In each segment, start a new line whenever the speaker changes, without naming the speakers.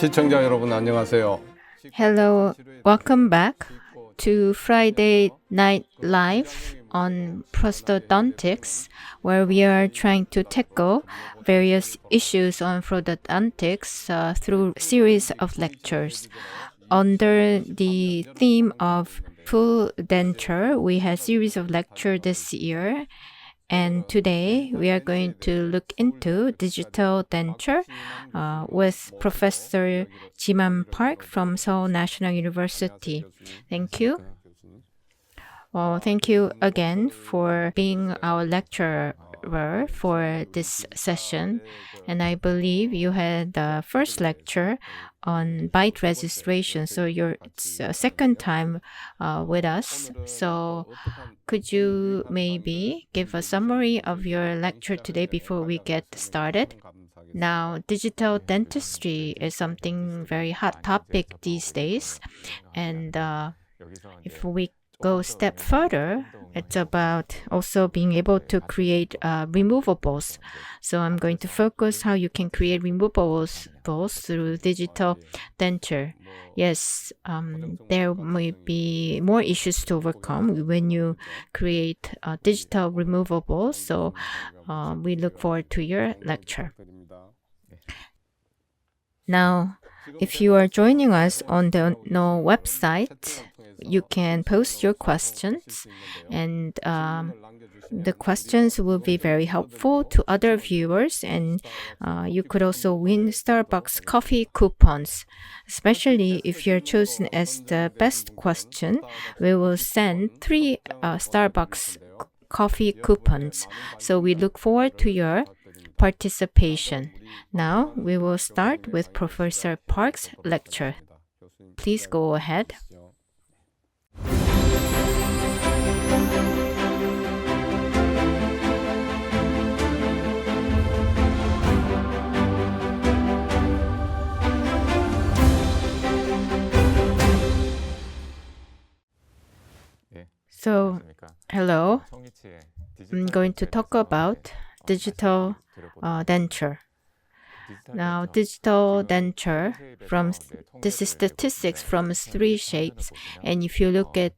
시청자 여러분 안녕하세요.
Hello, welcome back to Friday Night Live on Prosthodontics, where we are trying to tackle various issues on prosthodontics through a series of lectures. Under the theme of full denture, we had a series of lectures this year. And today we are going to look into digital denture with Professor Jiman Park from Seoul National University. Thank you. Thank you again for being our lecturer for this session. And I believe you had the first lecture on bite registration, so it's a second time with us. So could you maybe give a summary of your lecture today before we get started? Now, digital dentistry is something very hot topic these days, and if we go a step further, it's about also being able to create removables. So I'm going to focus how you can create removables through digital denture. Yes, there may be more issues to overcome when you create digital removables. So we look forward to your lecture. Now, if you are joining us on the website, you can post your questions, and the questions will be very helpful to other viewers, and you could also win Starbucks coffee coupons. Especially if you're chosen as the best question, we will send 3 Starbucks coffee coupons. So we look forward to your participation. Now we will start with Professor Park's lecture. Please go ahead. So, hello. I'm going to talk about digital denture. Now, digital denture, this is statistics from 3 shapes, and if you look at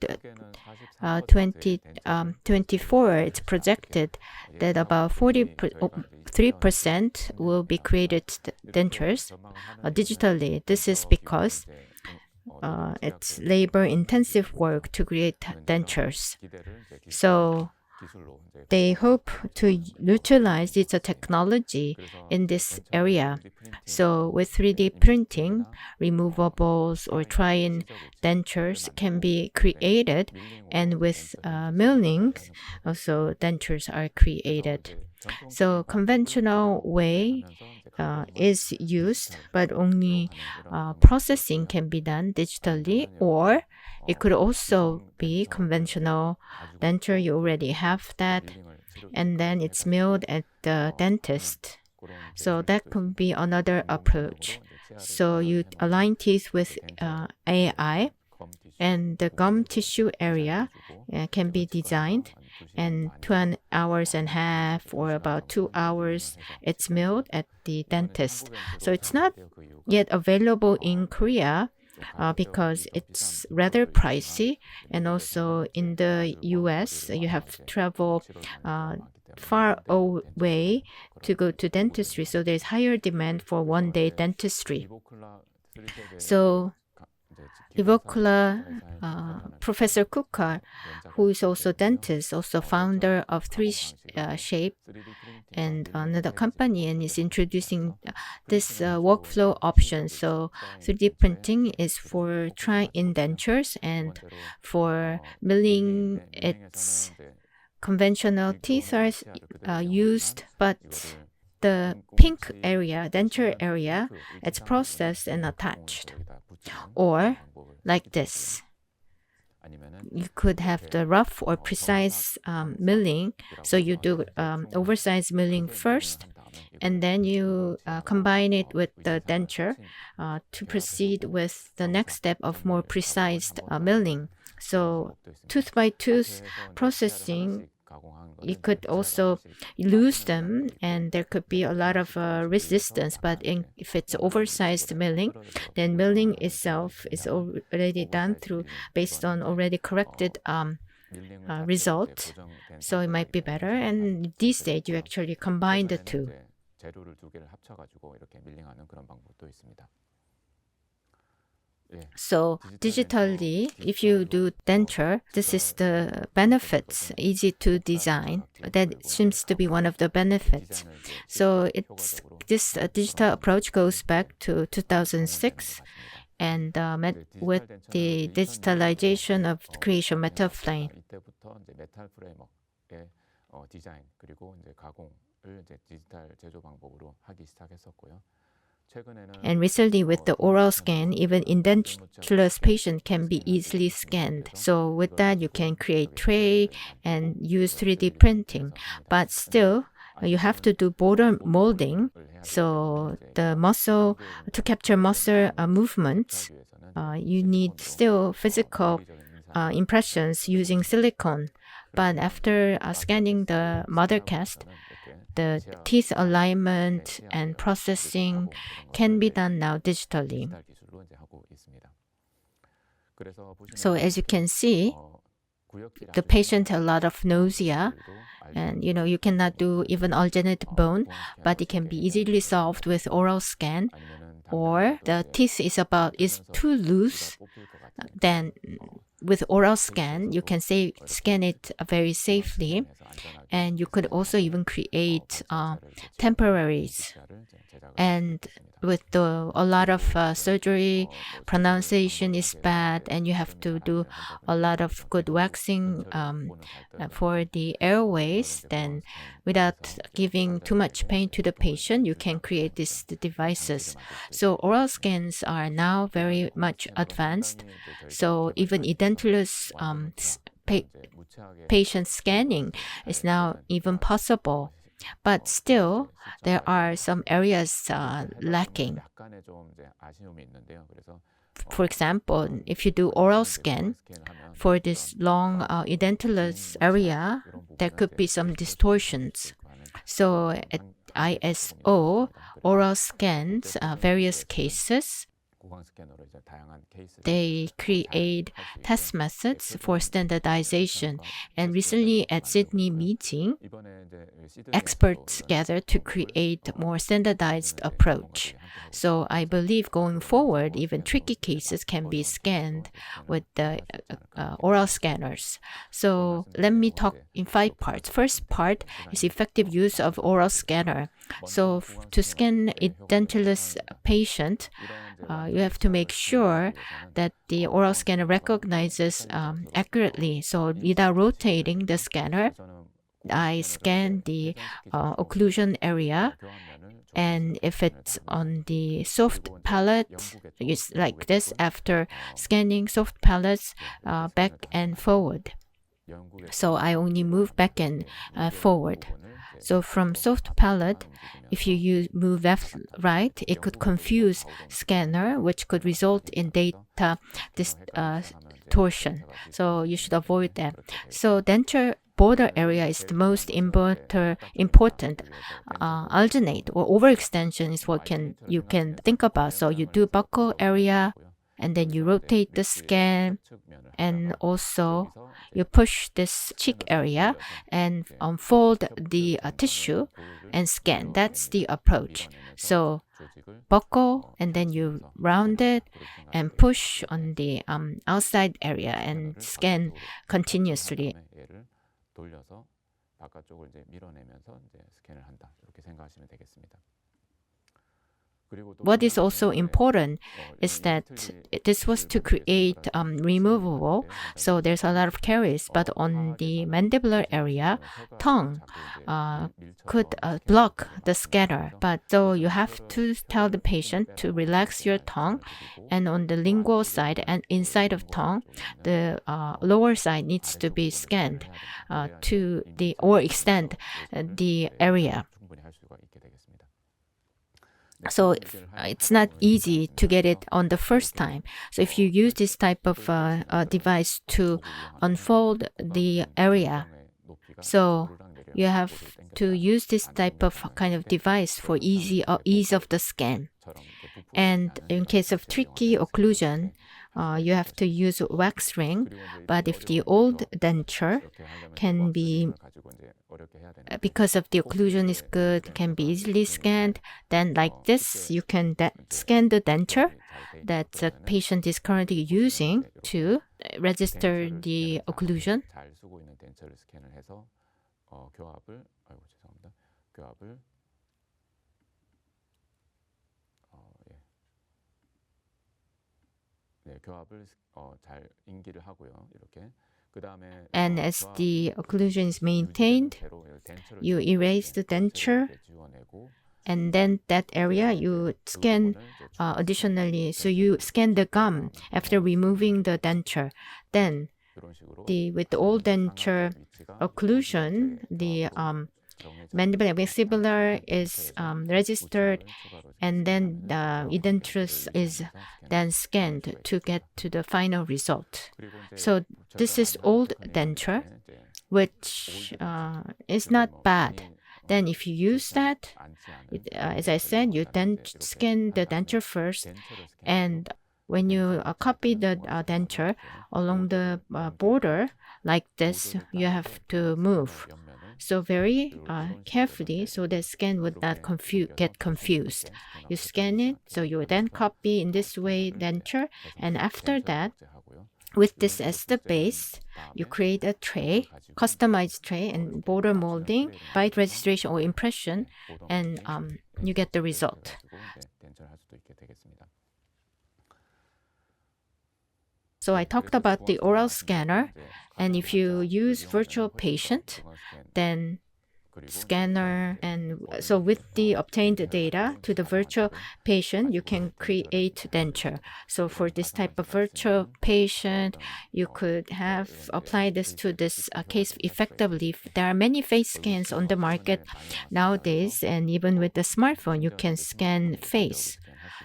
2024, it's projected that about 43% will be created dentures digitally. This is because it's labor-intensive work to create dentures. So they hope to utilize digital technology in this area. So with 3D printing, removables or try-in dentures can be created, and with milling, also dentures are created. So conventional way is used, but only processing can be done digitally, or it could also be conventional denture. You already have that, and then it's milled at the dentist. So that could be another approach. So you align teeth with AI, and the gum tissue area can be designed, and 2.5 hours or about 2 hours, it's milled at the dentist. So it's not yet available in Korea because it's rather pricey, and also in the US, you have to travel far away to go to dentistry, so there's higher demand for one-day dentistry. So Evocula, Professor Kukar, who is also dentist, also founder of 3Shape and another company, and is introducing this workflow option. So 3D printing is for try-in dentures, and for milling, it's conventional teeth are used, but the pink area, denture area, it's processed and attached. Or like this. You could have the rough or precise milling. So you do oversized milling first, and then you combine it with the denture to proceed with the next step of more precise milling. So tooth by tooth processing you could also lose them, and there could be a lot of resistance. But if it's oversized milling, then milling itself is already done based on already corrected result. So it might be better. And these days, you actually combine the two. So digitally, if you do denture, this is the benefits, easy to design. That seems to be one of the benefits. So this digital approach goes back to 2006, and with the digitalization of creation metal frame. And recently with the oral scan, even edentulous patient can be easily scanned. So with that, you can create tray and use 3D printing. But still, you have to do border molding. So the muscle, to capture muscle movements, you need still physical impressions using silicone. But after scanning the mother cast, the teeth alignment and processing can be done now digitally. So as you can see, the patient has a lot of nausea, and you cannot do even alginate bone, but it can be easily solved with oral scan. Or the teeth is too loose, then with oral scan, you can scan it very safely. And you could also even create temporaries. And with a lot of surgery, pronunciation is bad, and you have to do a lot of good waxing for the airways. Then without giving too much pain to the patient, you can create these devices. So oral scans are now very much advanced. So even edentulous patient scanning is now even possible. But still, there are some areas lacking. For example, if you do oral scan for this long edentulous area, there could be some distortions. So at ISO, oral scans various cases. They create test methods for standardization. And recently at Sydney meeting, experts gathered to create a more standardized approach. So I believe going forward, even tricky cases can be scanned with the oral scanners. So let me talk in 5 parts. First part is effective use of oral scanner. So to scan a edentulous patient, you have to make sure that the oral scanner recognizes accurately. So without rotating the scanner, I scan the occlusion area. And if it's on the soft palate, it's like this. After scanning soft palates, back and forward. So I only move back and forward. So from soft palate, if you move left, right, it could confuse scanner, which could result in data distortion. So you should avoid that. So denture border area is the most important. Alginate or overextension is what you can think about. So you do buccal area, and then you rotate the scan, and also you push this cheek area and unfold the tissue and scan. That's the approach. So buckle, and then you round it and push on the outside area and scan continuously. What is also important is that this was to create removable, so there's a lot of caries, but on the mandibular area, tongue could block the scanner. But so you have to tell the patient to relax your tongue, and on the lingual side and inside of tongue, the lower side needs to be scanned or extend the area. So it's not easy to get it on the first time. So if you use this type of device to unfold the area, So you have to use this type of kind of device for ease of the scan. And in case of tricky occlusion, you have to use wax ring. But if the old denture can be, because of the occlusion is good, can be easily scanned, then like this, you can scan the denture that the patient is currently using to register the occlusion. And as the occlusion is maintained, you erase the denture, and then that area you scan additionally. So you scan the gum after removing the denture. Then with the old denture occlusion, the mandibular and vestibular is registered, and then the edentulous is then scanned to get to the final result. So this is old denture, which is not bad. Then if you use that, as I said, you then scan the denture first, and when you copy the denture along the border like this, you have to move. So very carefully, so the scan would not get confused. You scan it, so you then copy in this way denture, and after that, with this as the base, you create a tray, customized tray, and border molding, bite registration or impression, and you get the result. So I talked about the oral scanner, and if you use virtual patient, then scanner, and so with the obtained data to the virtual patient, you can create denture. So for this type of virtual patient, you could have applied this to this case effectively. There are many face scans on the market nowadays, and even with the smartphone, you can scan face.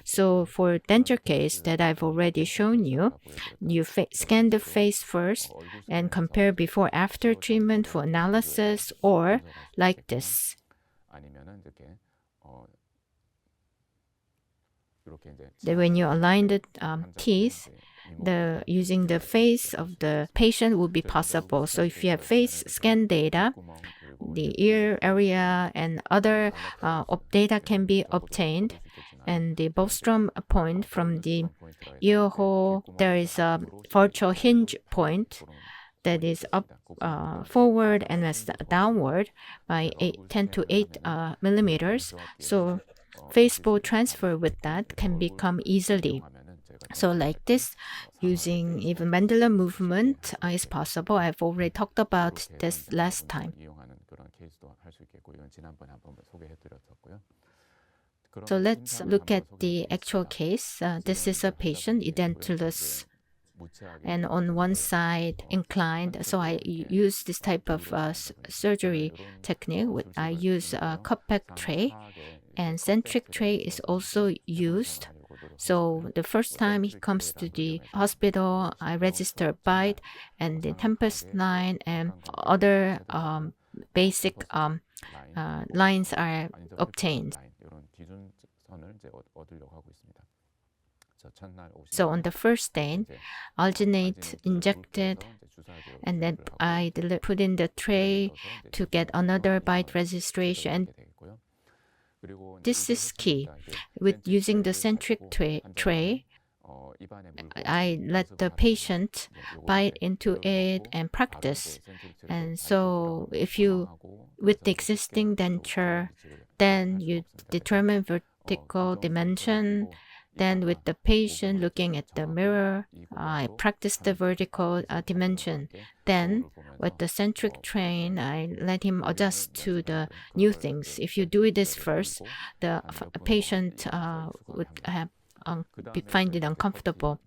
So for denture case that I've already shown you, you scan the face first and compare before-after treatment for analysis, or like this. When you align the teeth, using the face of the patient will be possible. So if you have face scan data, the ear area and other data can be obtained. And the Bostrom point from the ear hole, there is a virtual hinge point that is up forward and downward by 10 to 8 millimeters. So Facebook transfer with that can become easily. So like this, using even mandibular movement is possible. I've already talked about this last time. So let's look at the actual case. This is a patient, edentulous, and on one side inclined. So I use this type of surgery technique. I use a cutback tray, and centric tray is also used. So the first time he comes to the hospital, I register bite and the tempest line, and other basic lines are obtained. So on the first day, alginate injected, and then I put in the tray to get another bite registration. This is key. With using the centric tray, I let the patient bite into it and practice. And so if you, with the existing denture, then you determine vertical dimension. Then with the patient looking at the mirror, I practice the vertical dimension. Then with the centric train, I let him adjust to the new things. If you do this first, the patient would find it uncomfortable.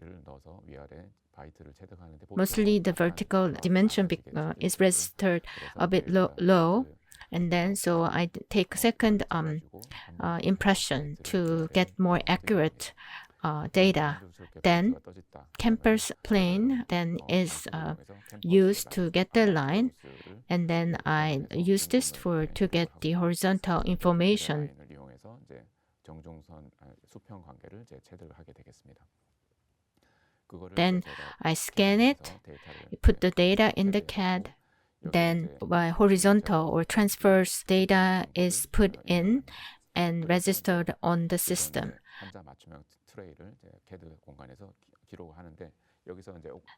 Mostly the vertical dimension is registered a bit low. And then so I take second impression to get more accurate data. Then campus plane then is used to get the line, and then I use this to get the horizontal information. Then I scan it, put the data in the CAD, then by horizontal or transverse data is put in and registered on the system.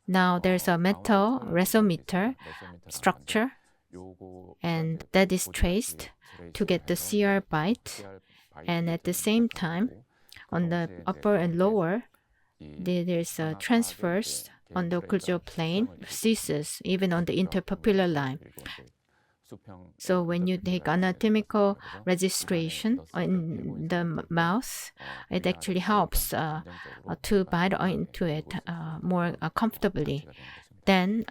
Now there's a metal resometer structure, and that is traced to get the CR byte. And at the same time, on the upper and lower, there's a transverse on the occlusal plane ceases even on the interpupillar line. So when you take anatomical registration in the mouth, it actually helps to bite into it more comfortably. Then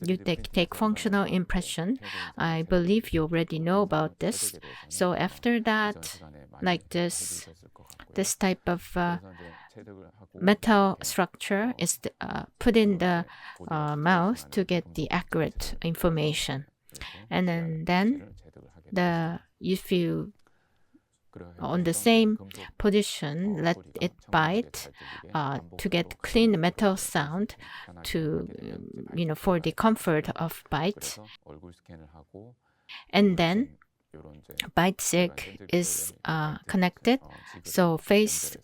you take functional impression. I believe you already know about this. So after that, like this type of metal structure is put in the mouth to get the accurate information. And then if you on the same position, let it bite to get clean metal sound to for the comfort of bite. And then bite sig is connected, so face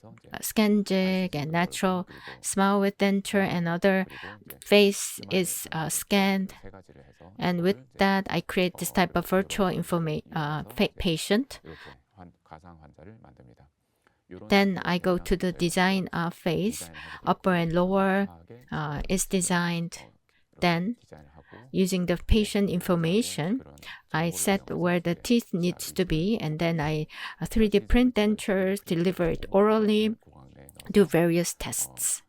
scan jig and natural smile with denture and other face is scanned, and with that I create this type of virtual patient. Then I go to the design face, upper and lower is designed. Then using the patient information, I set where the teeth needs to be, and then I 3D print dentures, deliver it orally, do various tests.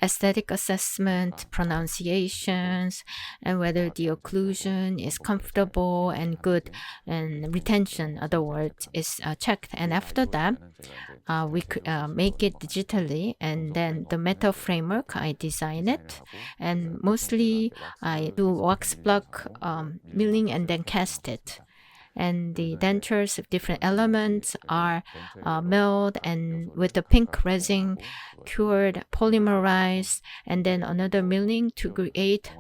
Aesthetic assessment, pronunciations, and whether the occlusion is comfortable and good, and retention, in other words, is checked. And after that, we make it digitally, and then the metal framework, I design it, and mostly I do wax block milling and then cast it. And the dentures of different elements are milled and with the pink resin cured, polymerized, and then another milling to create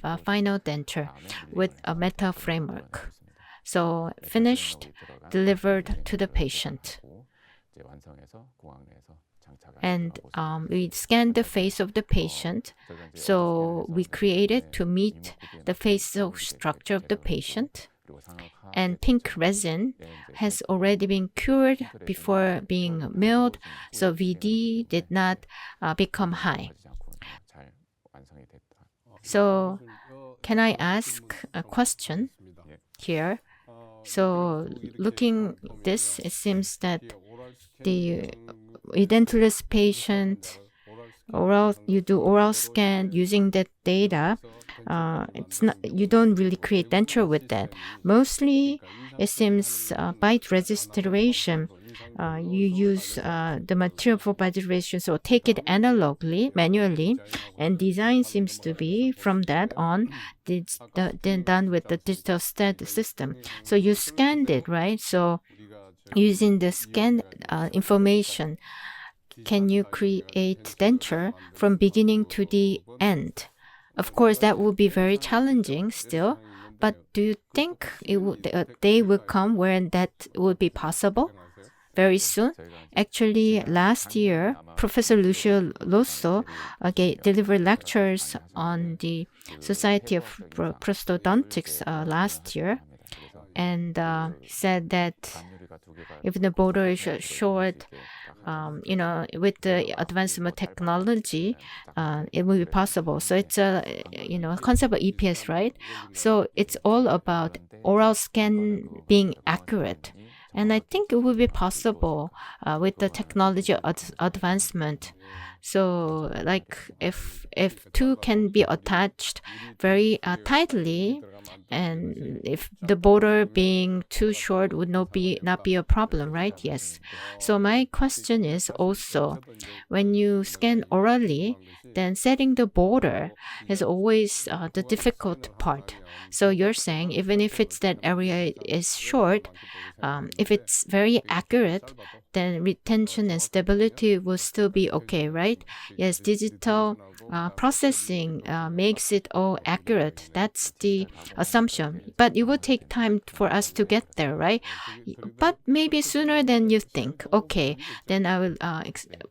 a final denture with a metal framework. So finished, delivered to the patient. And we scan the face of the patient, so we create it to meet the facial structure of the patient. And pink resin has already been cured before being milled, so VD did not become high. So can I ask a question here? So looking at this, it seems that the edentulous patient, you do oral scan using that data. It's not, you don't really create denture with that. Mostly, it seems bite registration. You use the material for bite registration, so take it analogically, manually, and design seems to be from that on then done with the digital stat system. So you scanned it, right? So using the scan information, can you create denture from beginning to the end? Of course, that would be very challenging still, but do you think a day will come where that would be possible very soon? Actually, last year, Professor Lucio Losso delivered lectures on the Society of Prosthodontics last year, and said that if the border is short, with the advancement technology, it will be possible. So it's a, concept of EPS, right? So it's all about oral scan being accurate. And I think it will be possible with the technology advancement. So like if two can be attached very tightly, And if the border being too short would not be a problem, right? Yes. So my question is also, when you scan orally, then setting the border is always the difficult part. So you're saying even if it's that area is short, if it's very accurate, then retention and stability will still be okay, right? Yes, digital processing makes it all accurate. That's the assumption. But it will take time for us to get there, right? But maybe sooner than you think. Okay, then I will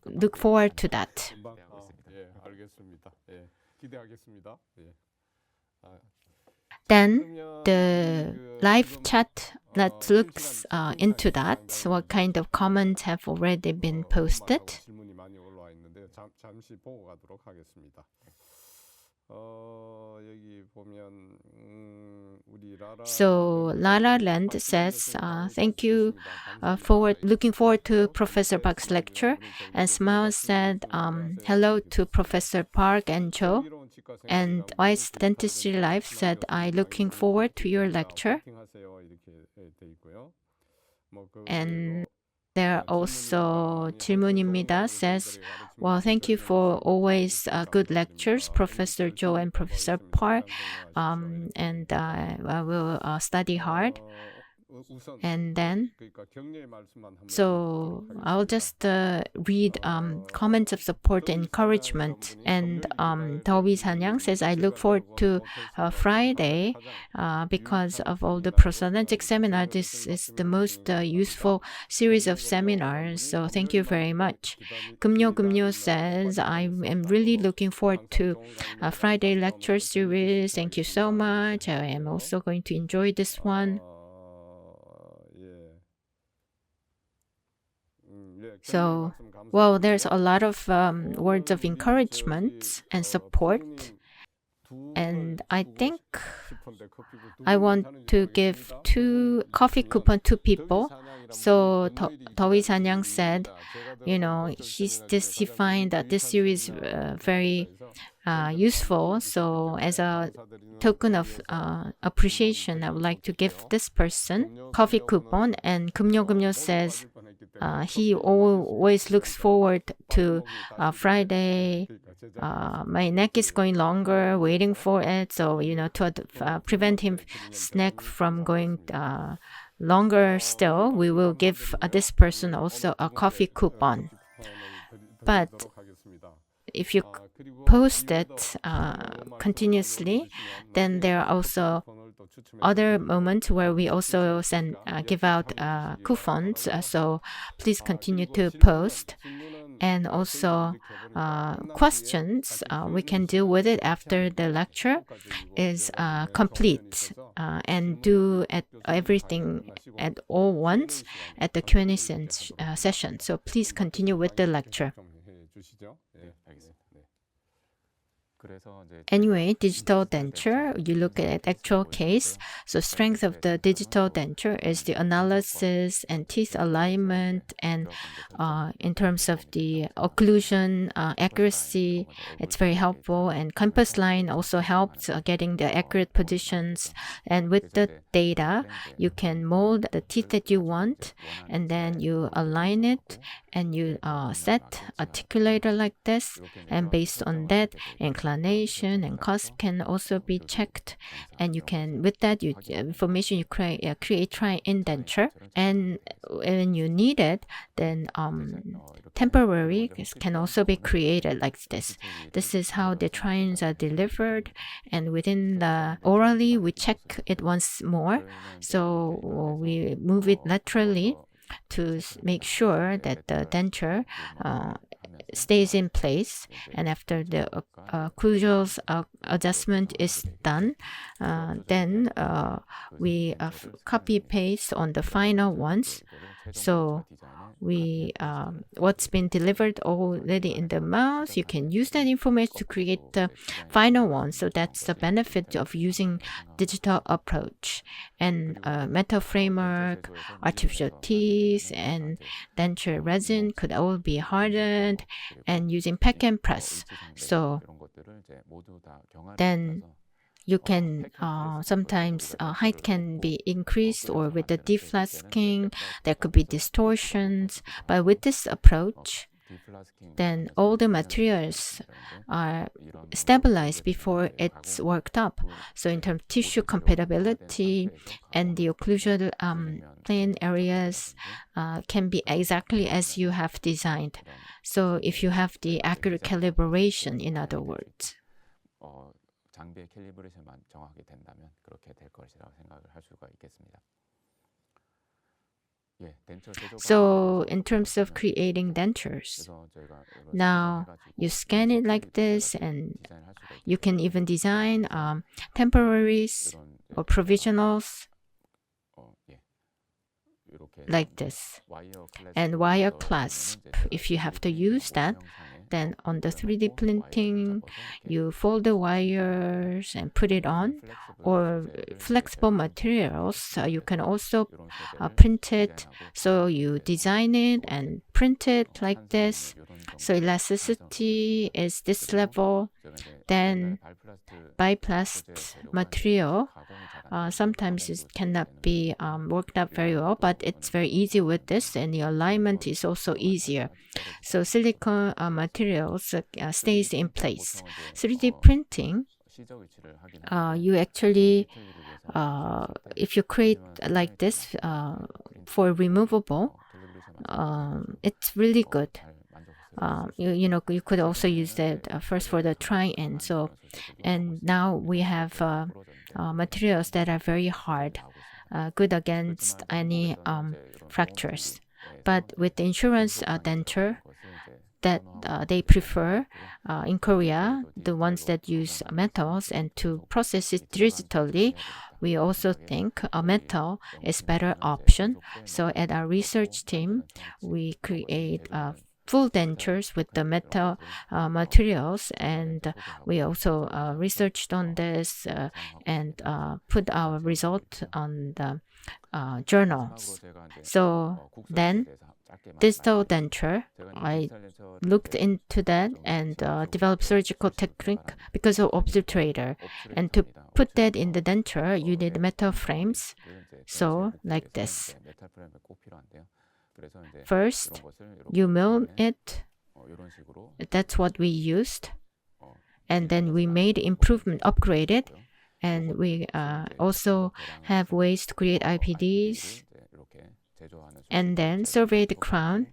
look forward to that. Then the live chat, let's look into that. What kind of comments have already been posted? So Lara Land says, thank you, looking forward to Professor Park's lecture. And Smile said, hello to Professor Park and Joe. And Wise Dentistry Life said, I looking forward to your lecture. And there also 질문입니다 says, well, thank you for always good lectures, Professor Joe and Professor Park. And I will study hard. And then, so I'll just read comments of support and encouragement. And Dawi Sanyang says, I look forward to Friday because of all the prosthodontic seminar. This is the most useful series of seminars. So thank you very much. Kumyo says, I am really looking forward to Friday lecture series. Thank you so much. I am also going to enjoy this one. So, well, there's a lot of words of encouragement and support. And I think I want to give 2 coffee coupon to people. So Dawi Sanyang said, you know, he find that this series very useful. So as a token of appreciation, I would like to give this person coffee coupon. And Kumyo says, he always looks forward to Friday. My neck is going longer, waiting for it. So, you know, to prevent his neck from going longer still, we will give this person also a coffee coupon. But if you post it continuously, then there are also other moments where we also give out coupons. So please continue to post. And also questions, we can deal with it after the lecture is complete and do everything at all once at the Q&A session. So please continue with the lecture. Anyway, digital denture, you look at actual case. So strength of the digital denture is the analysis and teeth alignment, and in terms of the occlusion accuracy, it's very helpful. And compass line also helps getting the accurate positions. And with the data, you can mold the teeth that you want, and then you align it, and you set articulator like this. And based on that, inclination and cusp can also be checked, and you can, with that information, you create tri-indenture. And when you need it, then temporary can also be created like this. This is how the tri-ins are delivered, and within the orally we check it once more. So we move it laterally to make sure that the denture stays in place. And after the occlusal adjustment is done, then we copy paste on the final ones. So we what's been delivered already in the mouse, you can use that information to create the final one. So that's the benefit of using digital approach. And metal framework, artificial teeth, and denture resin could all be hardened, and using pack and press. So then you can sometimes height can be increased, or with the deflasking there could be distortions. But with this approach, then all the materials are stabilized before it's worked up. So in terms of tissue compatibility and the occlusal plane areas can be exactly as you have designed. So if you have the accurate calibration, in other words.
장비의 캘리브레이션만 정확하게 된다면 그렇게 될 것이라고 생각을 할 수가 있겠습니다.
So in terms of creating dentures, now you scan it like this, and you can even design temporaries or provisionals like this. And wire clasp, if you have to use that, then on the 3D printing, you fold the wires and put it on. Or flexible materials, you can also print it. So you design it and print it like this. So elasticity is this level. Then biplast material, sometimes it cannot be worked out very well, but it's very easy with this, and the alignment is also easier. So silicone materials stays in place. 3D printing, you actually, if you create like this for removable, it's really good. You know, you could also use that first for the try-in. So, and now we have materials that are very hard, good against any fractures. But with the insurance denture that they prefer in Korea, the ones that use metals, and to process it digitally, we also think a metal is better option. So at our research team, we create full dentures with the metal materials, and we also researched on this and put our result on the journals. So then digital denture, I looked into that and developed surgical technique because of obturator. And to put that in the denture, you need metal frames. So like this. First, you mill it. That's what we used. And then we made improvement, upgraded. And we also have ways to create IPDs. And then surveyed crown.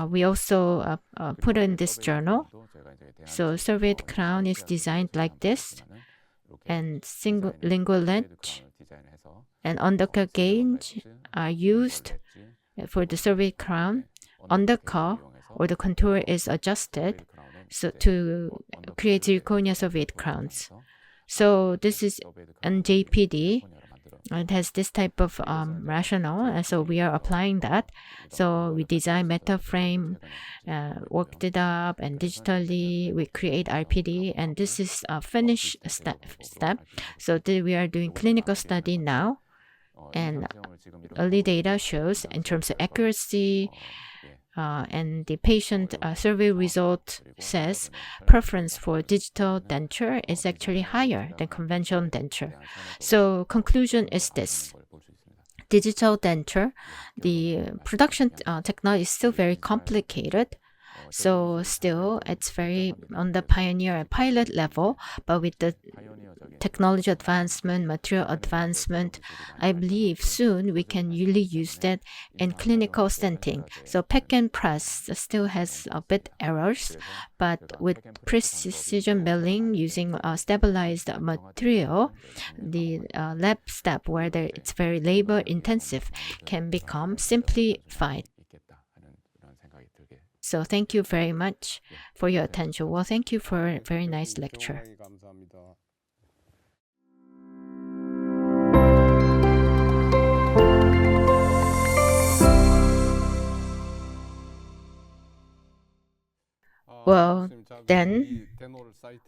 We also put in this journal. So surveyed crown is designed like this. And single lingual ledge and undercut gauge are used for the surveyed crown. Undercut or the contour is adjusted so to create zirconia surveyed crowns. So this is NJPD. It has this type of rationale, and so we are applying that. So we design metal frame, worked it up, and digitally we create IPD, and this is a finished step. So we are doing clinical study now, and early data shows in terms of accuracy, and the patient survey result says preference for digital denture is actually higher than conventional denture. So conclusion is this. Digital denture, the production technology is still very complicated. So still it's very on the pioneer and pilot level, but with the technology advancement, material advancement, I believe soon we can really use that in clinical stenting. So pack and press still has a bit errors, but with precision milling using stabilized material, the lab step where it's very labor intensive can become simplified. So thank you very much for your attention. Well, thank you for a very nice lecture. Well, then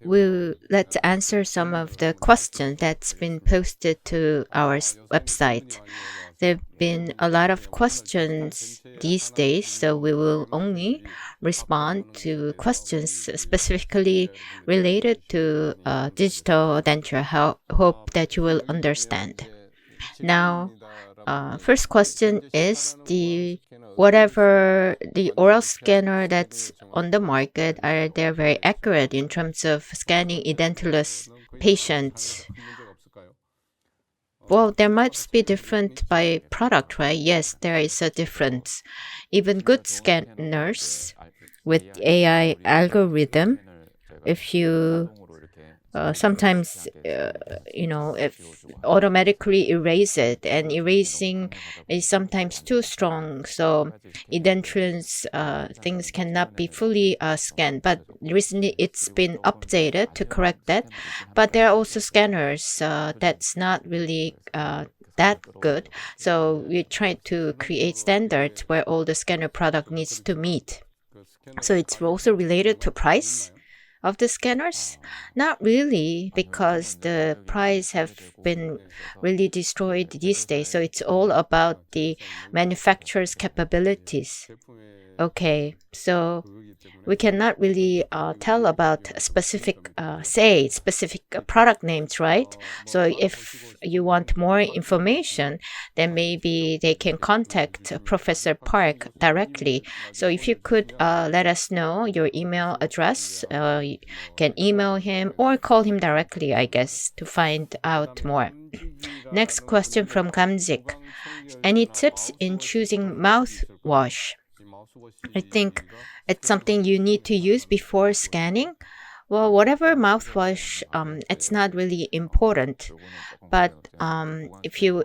let's answer some of the questions that's been posted to our website. There have been a lot of questions these days, so we will only respond to questions specifically related to digital denture. Hope that you will understand. Now, first question is whatever the oral scanner that's on the market, are they very accurate in terms of scanning edentulous patients? Well, there must be different by product, right? Yes, there is a difference. Even good scanners with AI algorithm, if you sometimes if automatically erase it, and erasing is sometimes too strong, so edentrance things cannot be fully scanned, but recently it's been updated to correct that. But there are also scanners that's not really that good, so we try to create standards where all the scanner product needs to meet. So it's also related to price of the scanners? Not really, because the price have been really destroyed these days. So it's all about the manufacturer's capabilities. Okay, so we cannot really tell about specific product names, right? So if you want more information, then maybe they can contact Professor Park directly. So if you could let us know your email address, you can email him or call him directly, I guess, to find out more. Next question from Gamzik. Any tips in choosing mouthwash? I think it's something you need to use before scanning. Well, whatever mouthwash, it's not really important. But if you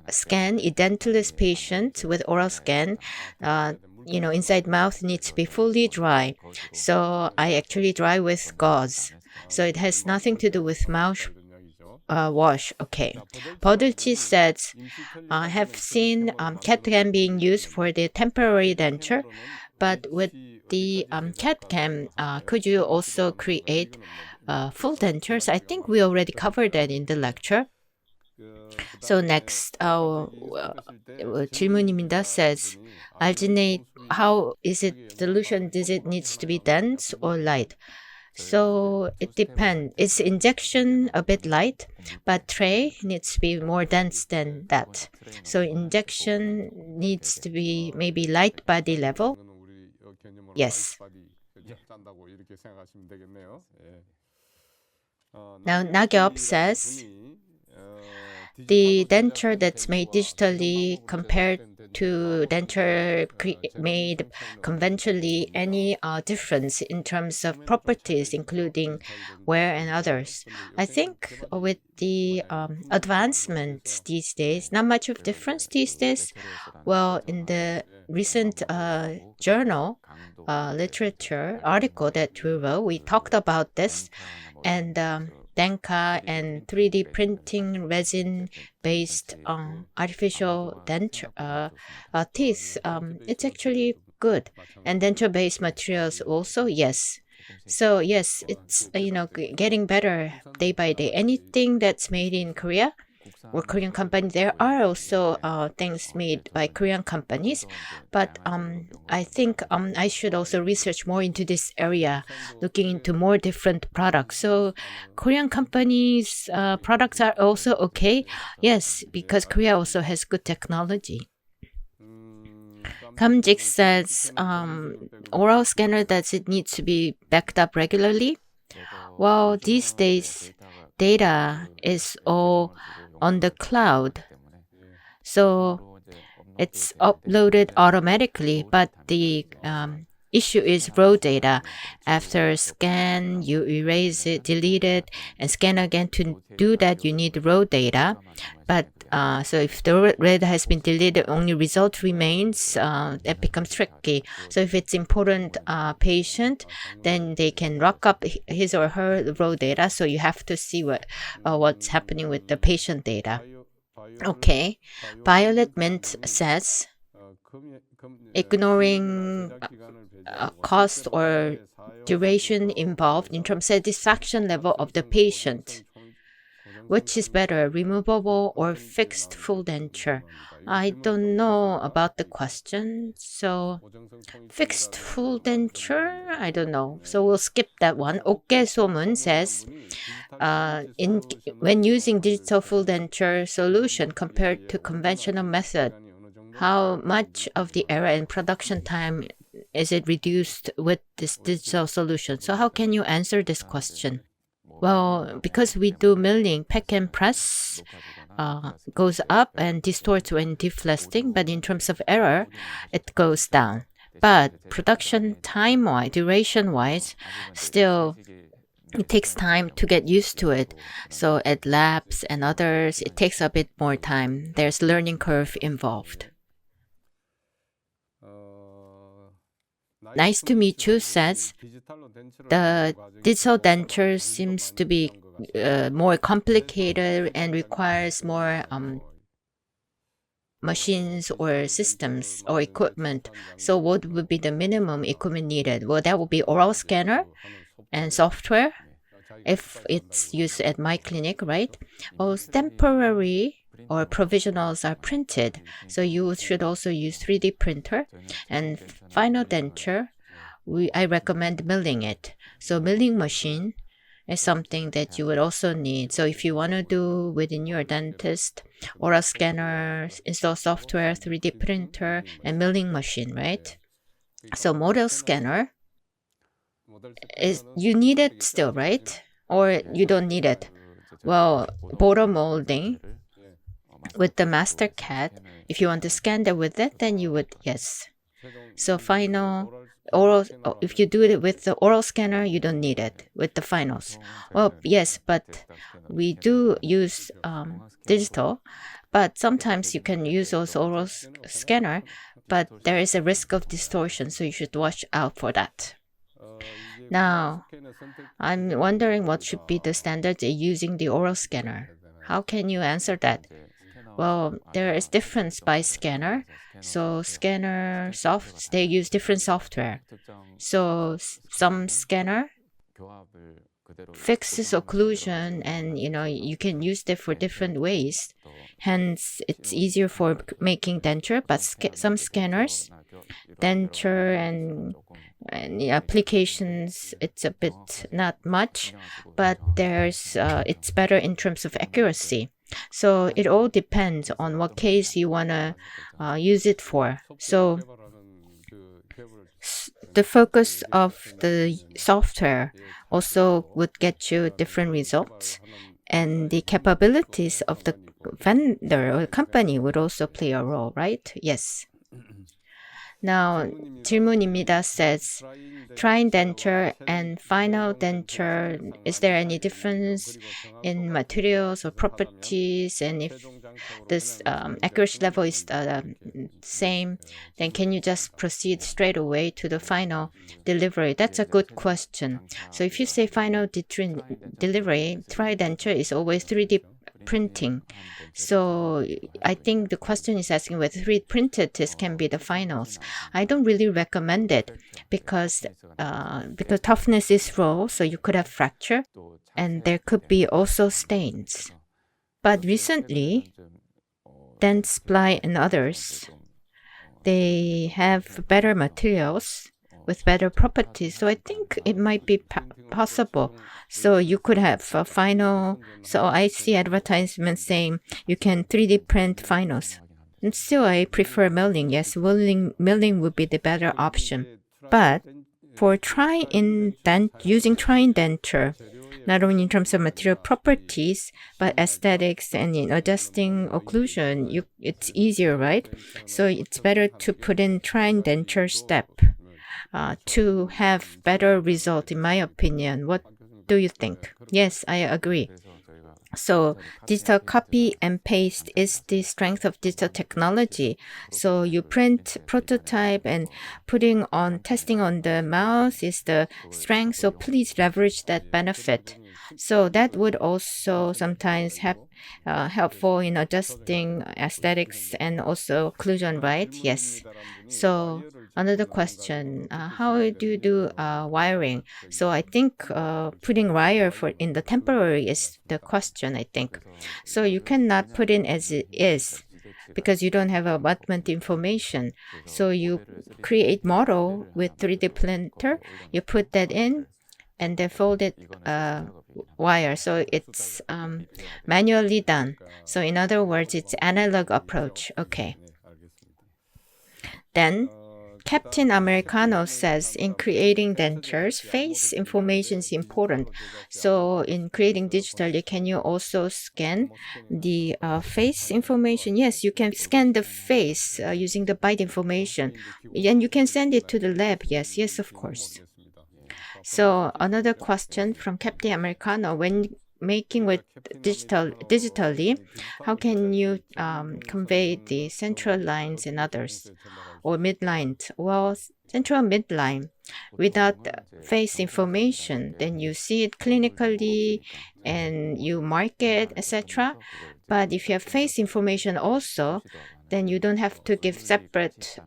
scan edentulous patients with oral scan, inside mouth needs to be fully dry. So I actually dry with gauze. So it has nothing to do with mouth wash. Okay. Podulchi says, I have seen CAD-CAM being used for the temporary denture, but with the CAD-CAM, could you also create full dentures? I think we already covered that in the lecture. So next, 질문입니다 says, alginate, how is it solution? Does it needs to be dense or light? So it depends. It's injection a bit light, but tray needs to be more dense than that. So injection needs to be maybe light body level. Yes. Now Nagyop says, the denture that's made digitally compared to denture made conventionally, any difference in terms of properties, including wear and others? I think with the advancement these days, not much of difference these days. Well, in the recent journal literature article that we wrote, we talked about this, and Denka and 3D printing resin-based artificial denture teeth, it's actually good. And denture-based materials also, yes. So yes, it's getting better day by day. Anything that's made in Korea or Korean company, there are also things made by Korean companies, but I think I should also research more into this area, looking into more different products. So Korean companies' products are also okay, yes, because Korea also has good technology. Kamjik says, oral scanner, does it need to be backed up regularly? Well, these days, data is all on the cloud. So it's uploaded automatically, but the issue is raw data. After scan, you erase it, delete it, and scan again. To do that, you need raw data. But so if the raw data has been deleted, only result remains, that becomes tricky. So if it's important patient, then they can lock up his or her raw data. So you have to see what's happening with the patient data. Okay. Violet Mint says, ignoring cost or duration involved in terms of satisfaction level of the patient. Which is better, removable or fixed full denture? I don't know about the question. So fixed full denture? I don't know. So we'll skip that one. 어깨소문 says, when using digital full denture solution compared to conventional method, how much of the error in production time is it reduced with this digital solution? So how can you answer this question? Well, because we do milling, pack and press goes up and distorts when deflasting, but in terms of error, it goes down. But production time-wise, duration-wise, still it takes time to get used to it. So at labs and others, it takes a bit more time. There's learning curve involved. Nice to meet you says, the digital denture seems to be more complicated and requires more machines or systems or equipment. So what would be the minimum equipment needed? Well, that would be oral scanner and software if it's used at my clinic, right? Oh, temporary or provisionals are printed. So you should also use 3D printer. And final denture, I recommend milling it. So milling machine is something that you would also need. So if you want to do within your dentist, oral scanner, install software, 3D printer, and milling machine, right? So model scanner, you need it still, right? Or you don't need it? Well, border molding with the MasterCAD, if you want to scan that with it, then you would, yes. So final oral, if you do it with the oral scanner, you don't need it with the finals. Well, yes, but we do use digital, but sometimes you can use also oral scanner, but there is a risk of distortion, so you should watch out for that. Now, I'm wondering what should be the standards using the oral scanner. How can you answer that? Well, there is difference by scanner. So scanner they use different software. So some scanner fixes occlusion and you can use it for different ways. Hence, it's easier for making denture, but some scanners, denture and the applications, it's a bit not much, but it's better in terms of accuracy. So it all depends on what case you want to use it for. So the focus of the software also would get you different results, and the capabilities of the vendor or company would also play a role, right? Yes. Now, 질문입니다 says, trying denture and final denture, is there any difference in materials or properties? And if this accuracy level is the same, then can you just proceed straight away to the final delivery? That's a good question. So if you say final delivery, try denture is always 3D printing. So I think the question is asking whether 3D printed this can be the finals. I don't really recommend it because toughness is raw, so you could have fracture and there could be also stains. But recently, Dentsply and others, they have better materials with better properties. So I think it might be possible. So you could have a final. So I see advertisements saying you can 3D print finals. And still, I prefer milling. Yes, milling would be the better option. But for using trying denture, not only in terms of material properties, but aesthetics and in adjusting occlusion, it's easier, right? So it's better to put in trying denture step to have better result, in my opinion. What do you think? Yes, I agree. So digital copy and paste is the strength of digital technology. So you print prototype and testing on the mouse is the strength. So please leverage that benefit. So that would also sometimes have helpful in adjusting aesthetics and also occlusion, right? Yes. So another question, how do you do wiring? So I think putting wire for in the temporary is the question, I think. So you cannot put in as it is because you don't have abutment information. So you create model with 3D printer, you put that in, and then folded wire. So it's manually done. So in other words, it's analog approach. Okay. Then Captain Americano says in creating dentures, face information is important. So in creating digitally, can you also scan the face information? Yes, you can scan the face using the bite information. And you can send it to the lab. Yes, yes, of course. So another question from Captain Americano, when making with digitally, how can you convey the central lines and others or midlines? Well, central midline without face information, then you see it clinically and you mark it, etc. But if you have face information also, then you don't have to give separate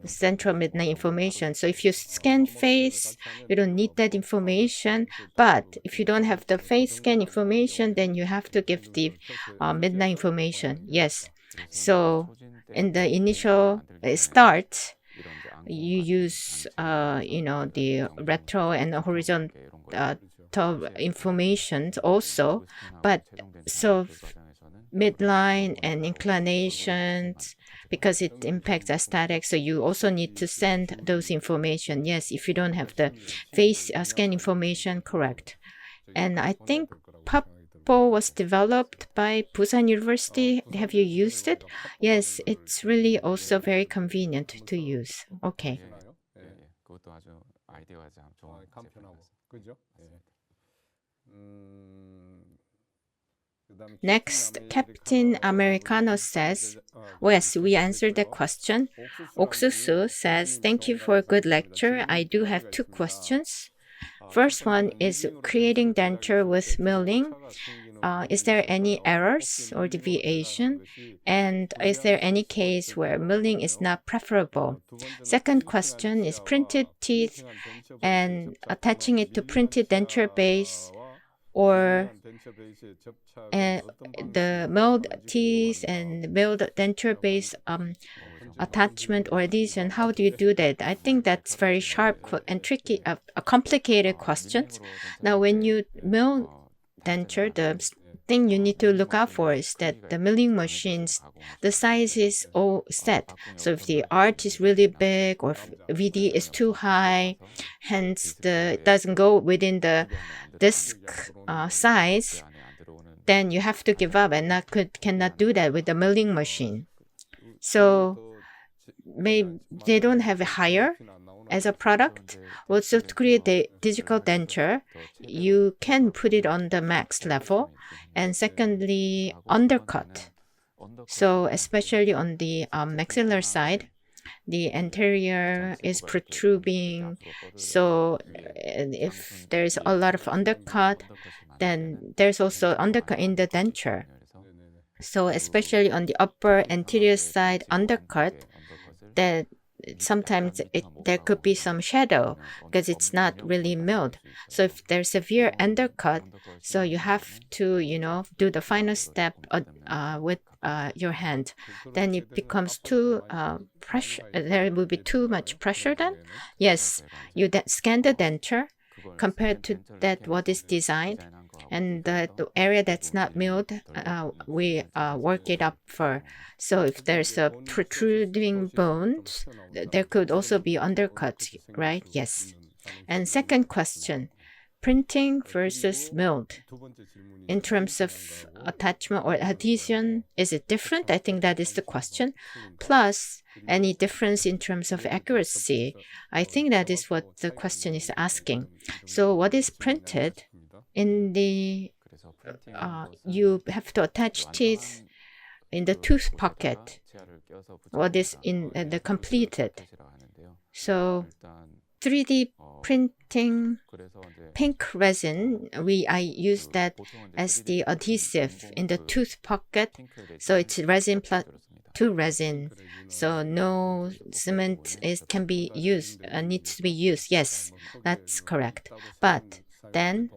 central midline information. So if you scan face, you don't need that information. But if you don't have the face scan information, then you have to give the midline information. Yes. So in the initial start, you use the retro and horizontal information also. But so midline and inclinations, because it impacts aesthetics, so you also need to send those information. Yes, if you don't have the face scan information, correct. And I think Papo was developed by Busan University. Have you used it? Yes, it's really also very convenient to use. Okay.
그것도 아주 아이디어가 참 좋은
간편하고 그죠?
Next, Captain Americano says, yes, we answered the question. 옥수수 says, thank you for a good lecture. I do have two questions. First one is creating denture with milling. Is there any errors or deviation? And is there any case where milling is not preferable? Second question is printed teeth and attaching it to printed denture base, or the milled teeth and milled denture base attachment or adhesion. How do you do that? I think that's very sharp and tricky, complicated questions. Now, when you mill denture, the thing you need to look out for is that the milling machines, the size is all set. So if the arch is really big or if VD is too high, hence it doesn't go within the disc size, then you have to give up and cannot do that with the milling machine. So maybe they don't have a higher as a product. Also, to create the digital denture, you can put it on the max level. And secondly, undercut. So especially on the maxillar side, the anterior is protruding. So if there's a lot of undercut, then there's also undercut in the denture. So especially on the upper anterior side undercut, that sometimes there could be some shadow because it's not really milled. So if there's severe undercut, so you have to, do the final step with your hand. Then it becomes too pressure. There will be too much pressure then. Yes, you scan the denture compared to that what is designed. And the area that's not milled, we work it up for. So if there's a protruding bones, there could also be undercuts, right? Yes. And second question, printing versus milled. In terms of attachment or adhesion, is it different? I think that is the question. Plus, any difference in terms of accuracy? I think that is what the question is asking. So what is printed? In the, you have to attach teeth in the tooth pocket. What is in the completed? So 3D printing pink resin, I use that as the adhesive in the tooth pocket. So it's resin plus to resin. So no cement can be used, needs to be used. Yes, that's correct. But then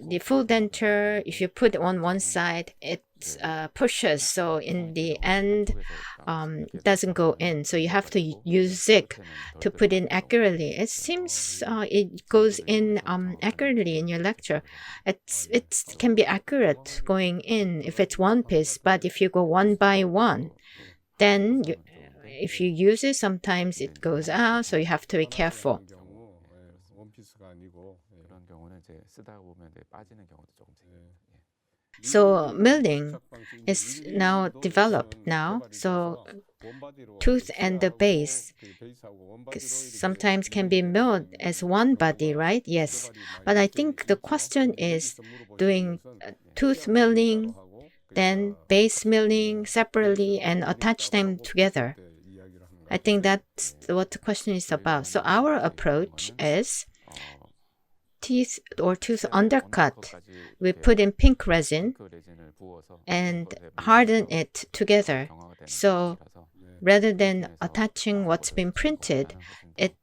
the full denture, if you put it on one side, it pushes. So in the end, it doesn't go in. So you have to use zig to put in accurately. It seems it goes in accurately in your lecture. It can be accurate going in if it's one piece, but if you go one by one, then if you use it, sometimes it goes out. So you have to be careful. So milling is now developed now. So tooth and the base sometimes can be milled as one body, right? Yes. But I think the question is doing tooth milling, then base milling separately and attach them together. I think that's what the question is about. So our approach is teeth or tooth undercut. We put in pink resin and harden it together. So rather than attaching what's been printed, it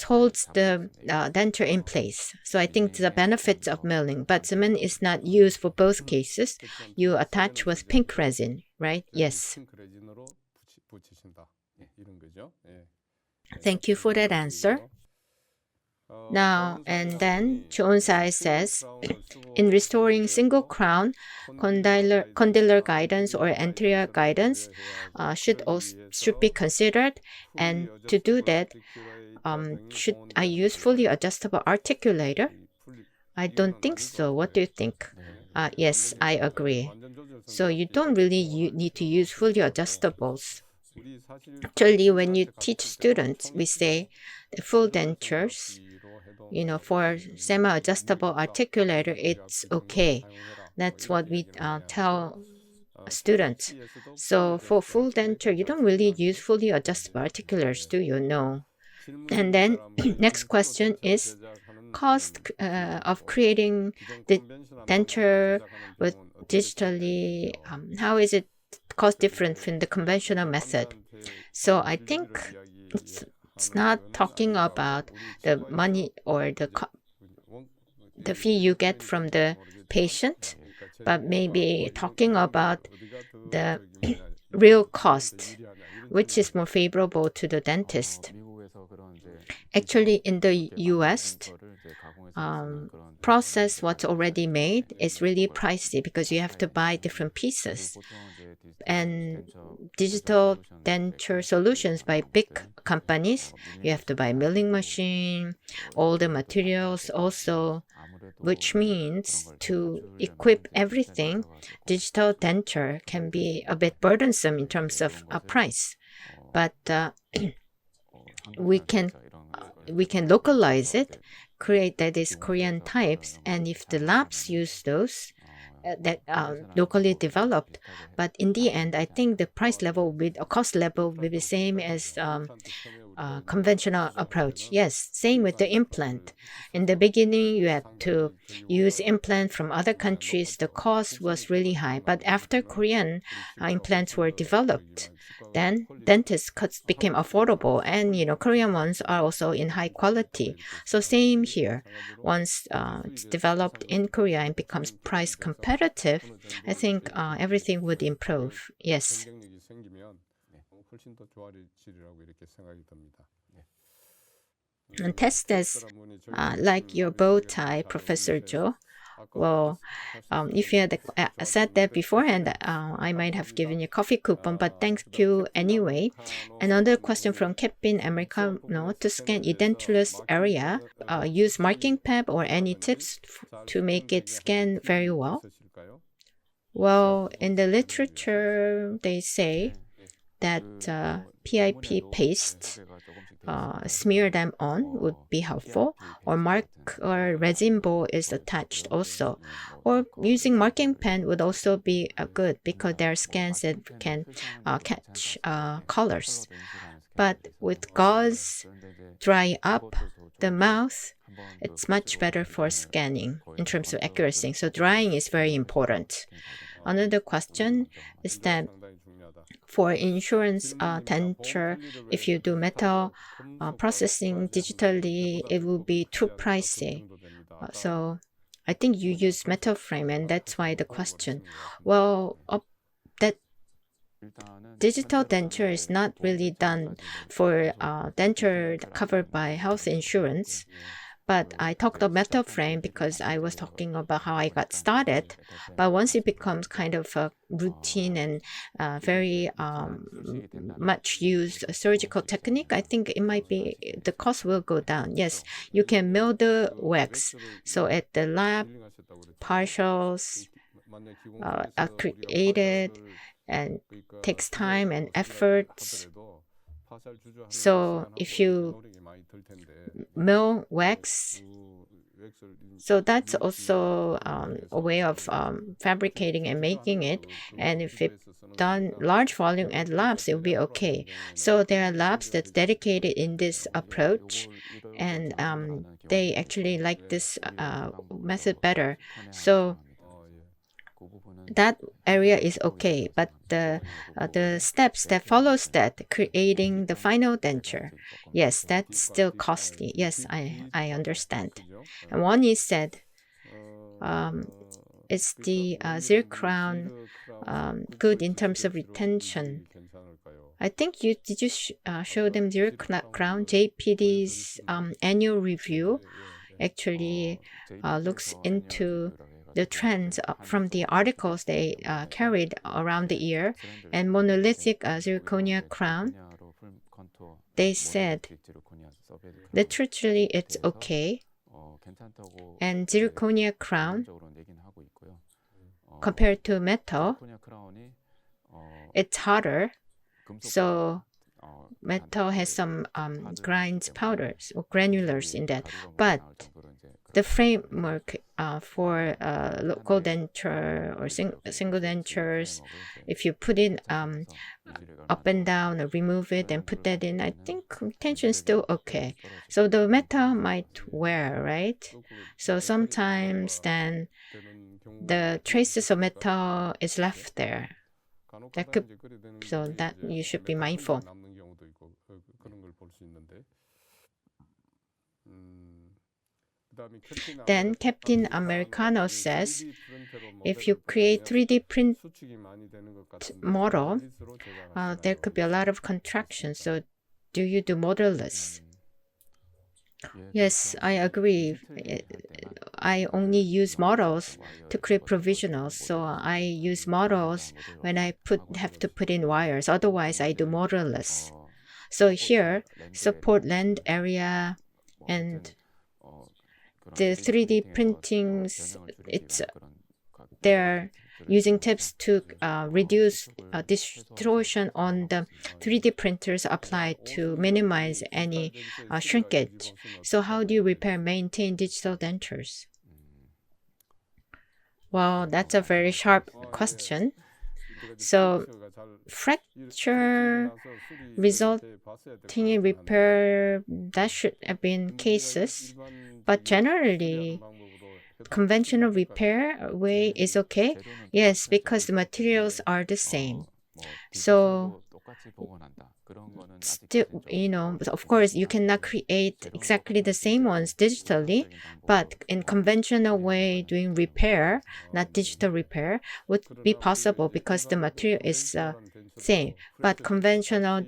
holds the denture in place. So I think the benefits of milling, but cement is not used for both cases. You attach with pink resin, right? Yes. Thank you for that answer. Now, and then Jonesai says, in restoring single crown, condylar guidance or anterior guidance should be considered. And to do that, should I use fully adjustable articulator? I don't think so. What do you think? Yes, I agree. So you don't really need to use fully adjustables. Actually, when you teach students, we say the full dentures, for semi-adjustable articulator, it's okay. That's what we tell students. So for full denture, you don't really use fully adjustable articulars, do you? No. And then next question is cost of creating the denture with digitally. How is it cost different from the conventional method? So I think it's not talking about the money or the fee you get from the patient, but maybe talking about the real cost, which is more favorable to the dentist. Actually, in the US, process what's already made is really pricey because you have to buy different pieces. And digital denture solutions by big companies, you have to buy milling machine, all the materials also, which means to equip everything, digital denture can be a bit burdensome in terms of a price. But we can localize it, create that is Korean types, and if the labs use those that locally developed, but in the end, I think the price level with a cost level will be the same as conventional approach. Yes, same with the implant. In the beginning, you had to use implant from other countries. The cost was really high, but after Korean implants were developed, then dentist cuts became affordable, and Korean ones are also in high quality. So same here. Once it's developed in Korea and becomes price competitive, I think everything would improve. Yes. And test as like your bow tie, Professor Joe. Well, if you had said that beforehand, I might have given you a coffee coupon, but thank you anyway. Another question from Kevin Americano: to scan edentulous area, use marking pad or any tips to make it scan very well? Well, in the literature, they say that PIP paste, smear them on would be helpful, or resin ball is attached also, or using marking pen would also be good because there are scans that can catch colors. But with gauze dry up the mouth, it's much better for scanning in terms of accuracy. So drying is very important. Another question is that for insurance denture, if you do metal processing digitally, it will be too pricey. So I think you use metal frame, and that's why the question. Well, that digital denture is not really done for denture covered by health insurance. But I talked about metal frame because I was talking about how I got started. But once it becomes kind of a routine and very much used surgical technique, I think it might be, the cost will go down. Yes, you can mill the wax. So at the lab, partials are created and takes time and efforts. So if you mill wax, so that's also a way of fabricating and making it. And if it's done large volume at labs, it will be okay. So there are labs that's dedicated in this approach, and they actually like this method better. So that area is okay, but the steps that follows that, creating the final denture, yes, that's still costly. Yes, I understand. And one is that is the zero crown good in terms of retention? I think did you show them zero crown? JPD's annual review actually looks into the trends from the articles they carried around the year, and monolithic zirconia crown, they said literally it's okay, and zirconia crown compared to metal, it's harder. So metal has some grinds powders or granulars in that, but the framework for local denture or single dentures, if you put it up and down or remove it and put that in, I think retention is still okay. So the metal might wear, right? So sometimes then the traces of metal is left there. So that you should be mindful. Then Captain Americano says, if you create 3D print model, there could be a lot of contractions. So do you do modelless? Yes, I agree. I only use models to create provisionals. So I use models when I have to put in wires. Otherwise, I do modelless. So here, support land area and the 3D printings, they're using tips to reduce distortion on the 3D printers applied to minimize any shrinkage. So how do you repair, maintain digital dentures? Well, that's a very sharp question. So fracture resulting in repair, that should have been cases, but generally conventional repair way is okay. Yes, because the materials are the same. So still, of course, you cannot create exactly the same ones digitally, but in conventional way, doing repair, not digital repair, would be possible because the material is same. But conventional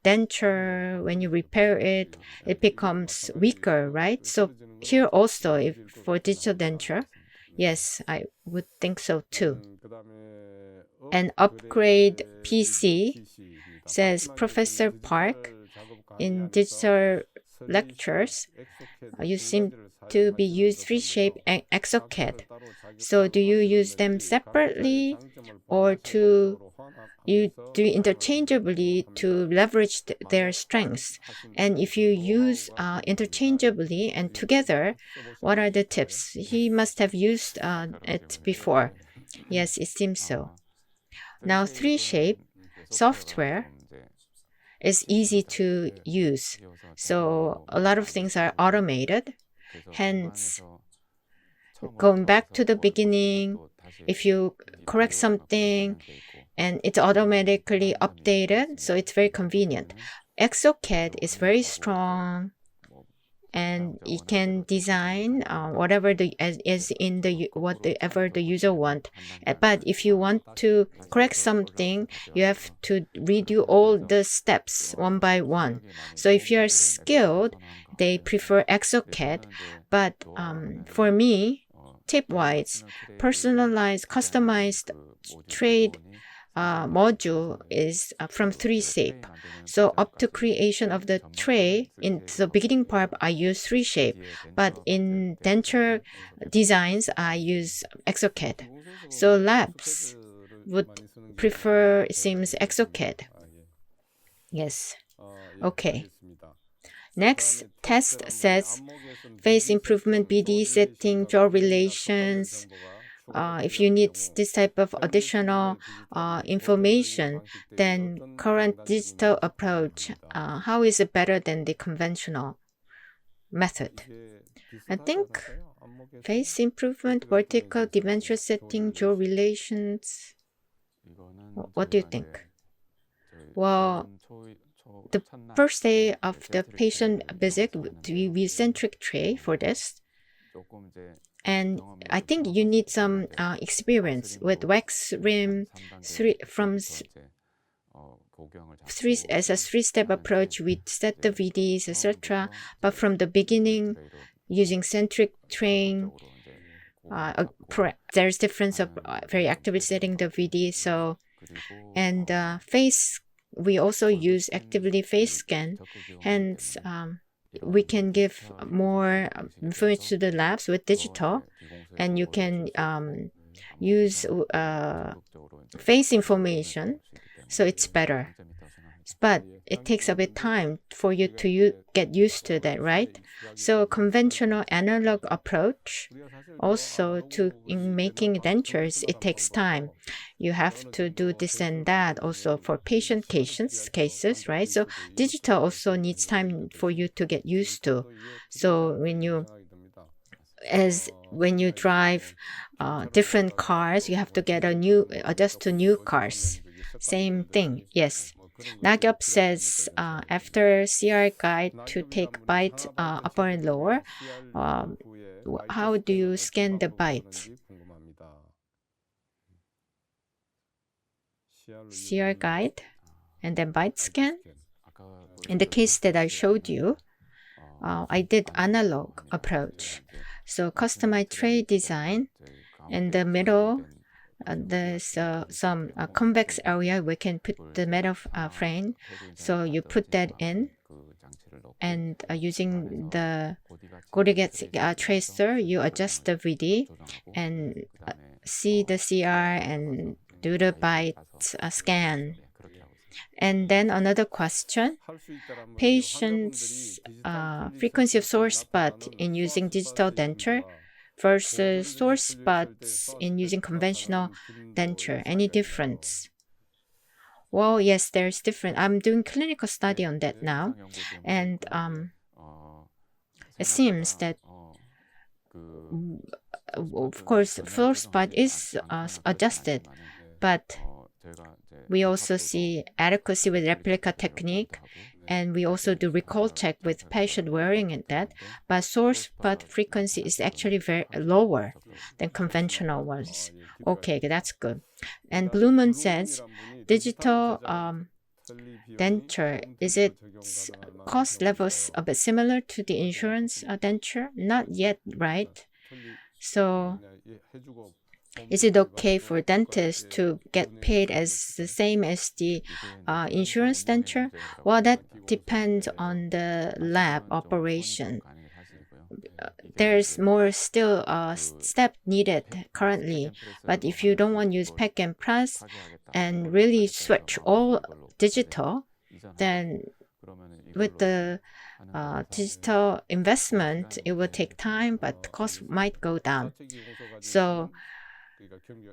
denture, when you repair it, it becomes weaker, right? So here also, if for digital denture, yes, I would think so too. And upgrade PC, says Professor Park, in digital lectures, you seem to be used 3-shape exocad. So do you use them separately or do you interchangeably to leverage their strengths? And if you use interchangeably and together, what are the tips? He must have used it before. Yes, it seems so. Now 3-shape software, is easy to use. So a lot of things are automated. Hence, going back to the beginning, if you correct something and it's automatically updated, so it's very convenient. ExoCAD is very strong, and you can design whatever whatever the user want. But if you want to correct something, you have to redo all the steps one by one. So if you are skilled, they prefer ExoCAD. But for me, tip-wise, personalized, customized trade module is from 3Shape. So up to creation of the tray, in the beginning part, I use 3Shape. But in denture designs, I use ExoCAD. So labs would prefer, it seems, ExoCAD. Yes. Okay. Next, test says face improvement, BD setting, jaw relations. If you need this type of additional information, then current digital approach, how is it better than the conventional method? I think face improvement, vertical dementia setting, jaw relations. What do you think? Well, the first day of the patient visit, we use centric tray for this. And I think you need some experience with wax rim as a three-step approach. We set the VDs, etc. But from the beginning, using centric train, there's difference of very actively setting the VD. So, and face, we also use actively face scan. Hence, we can give more information to the labs with digital, and you can use face information, so it's better. But it takes a bit time for you to get used to that, right? So conventional analog approach, also in making dentures, it takes time. You have to do this and that also for patient cases, right? So digital also needs time for you to get used to. So when you drive different cars, you have to adjust to new cars. Same thing, yes. Nagyop says after CR guide to take bite upper and lower, how do you scan the bite? CR guide and then bite scan? In the case that I showed you, I did analog approach. So customized tray design. In the middle, there's some convex area we can put the metal frame. So you put that in, and using the Gorget tracer, you adjust the VD and see the CR and do the bite scan. And then another question, patient's frequency of sore spot in using digital denture versus sore spots in using conventional denture. Any difference? Well, yes, there's difference. I'm doing clinical study on that now. And it seems that, of course, sore spot is adjusted, but we also see adequacy with replica technique, and we also do recall check with patient wearing and that. But sore spot frequency is actually very lower than conventional ones. Okay, that's good. And Blue Moon says, digital denture, is it cost levels a bit similar to the insurance denture? Not yet, right? So is it okay for dentists to get paid as the same as the insurance denture? Well, that depends on the lab operation. There's more still step needed currently. But if you don't want to use pack and press and really switch all digital, then with the digital investment, it will take time, but cost might go down. So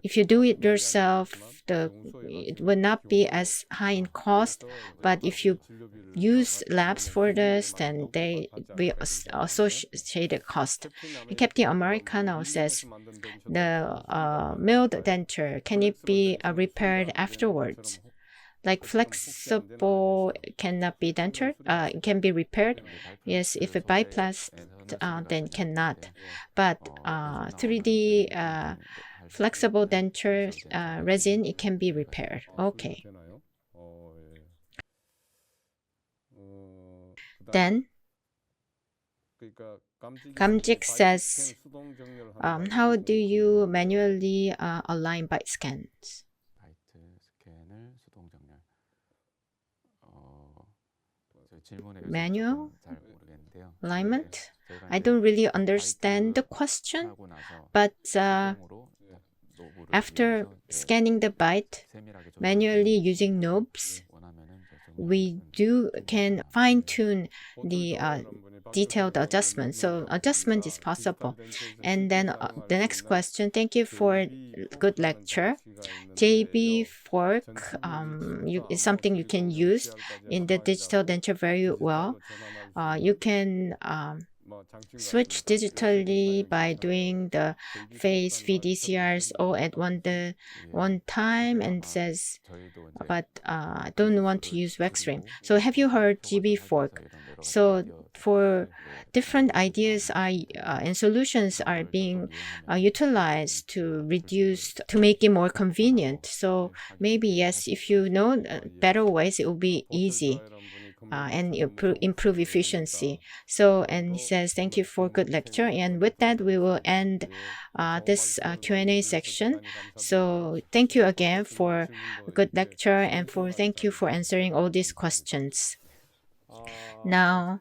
if you do it yourself, it will not be as high in cost. But if you use labs for this, then they will associated cost. And Captain Americano says the milled denture, can it be repaired afterwards? Like flexible cannot be dentured, it can be repaired. Yes, if it bypassed, then cannot. But 3D flexible denture resin, it can be repaired. Okay. Then Gamjik says, how do you manually align bite scans? Manual alignment? I don't really understand the question, but after scanning the bite manually using knobs, we can fine-tune the detailed adjustment. So adjustment is possible. And then the next question, thank you for good lecture. JB fork is something you can use in the digital denture very well. You can switch digitally by doing the phase VDCRs all at one time, and says, but I don't want to use wax ring. So have you heard GB fork? So for different ideas and solutions are being utilized to make it more convenient. So maybe yes, if you know better ways, it will be easy. And improve efficiency. So, and he says, thank you for good lecture. And with that, we will end this Q&A section. So thank you again for a good lecture, and thank you for answering all these questions. Now,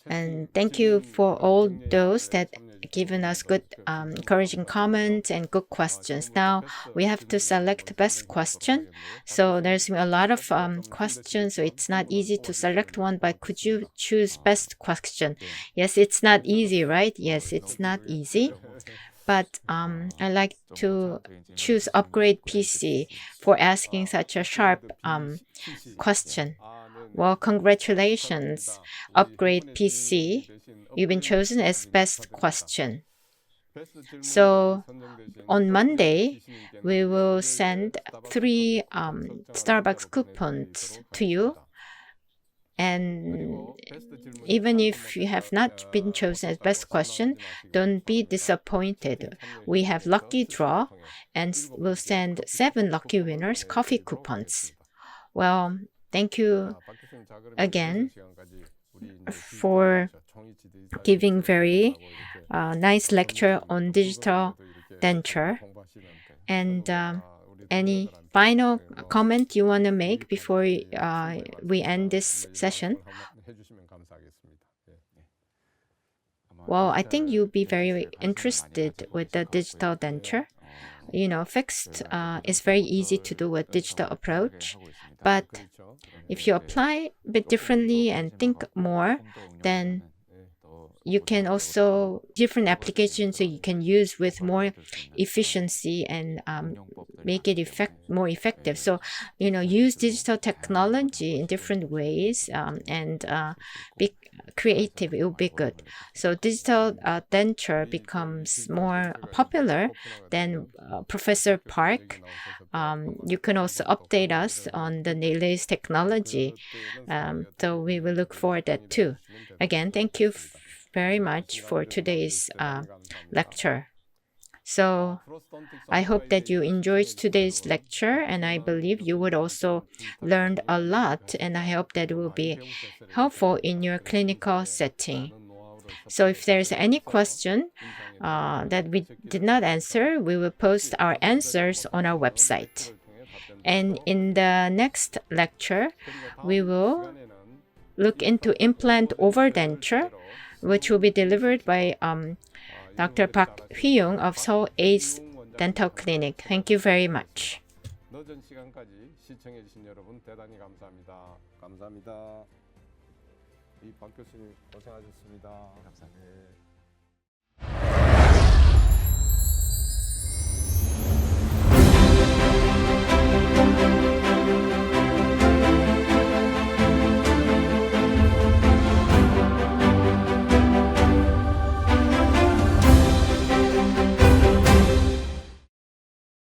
and thank you for all those that given us good encouraging comments and good questions. Now we have to select the best question. So there's a lot of questions, so it's not easy to select one, but could you choose best question? Yes, it's not easy, right? Yes, it's not easy. But I like to choose Upgrade PC for asking such a sharp question. Well, congratulations, Upgrade PC. You've been chosen as best question. So on Monday, we will send 3 Starbucks coupons to you. And even if you have not been chosen as best question, don't be disappointed. We have lucky draw, and we'll send 7 lucky winners coffee coupons. Well, thank you again for giving very nice lecture on digital denture. And any final comment you want to make before we end this session? Well, I think you'll be very interested with the digital denture. You know, fixed is very easy to do with digital approach, but if you apply a bit differently and think more, then you can also different applications so you can use with more efficiency and make it more effective. So, you know, use digital technology in different ways and be creative. It will be good. So digital denture becomes more popular than Professor Park. You can also update us on the latest technology. So we will look forward to that too. Again, thank you very much for today's lecture. So I hope that you enjoyed today's lecture, and I believe you would also learn a lot, and I hope that it will be helpful in your clinical setting. So if there's any question that we did not answer, we will post our answers on our website. And in the next lecture, we will look into implant overdenture, which will be delivered by Dr. Park Hee-young of Seoul Ace Dental Clinic. Thank you very much.
늦은 시간까지 시청해주신 여러분 대단히 감사합니다. 감사합니다. 이 박 교수님 고생하셨습니다.
감사합니다.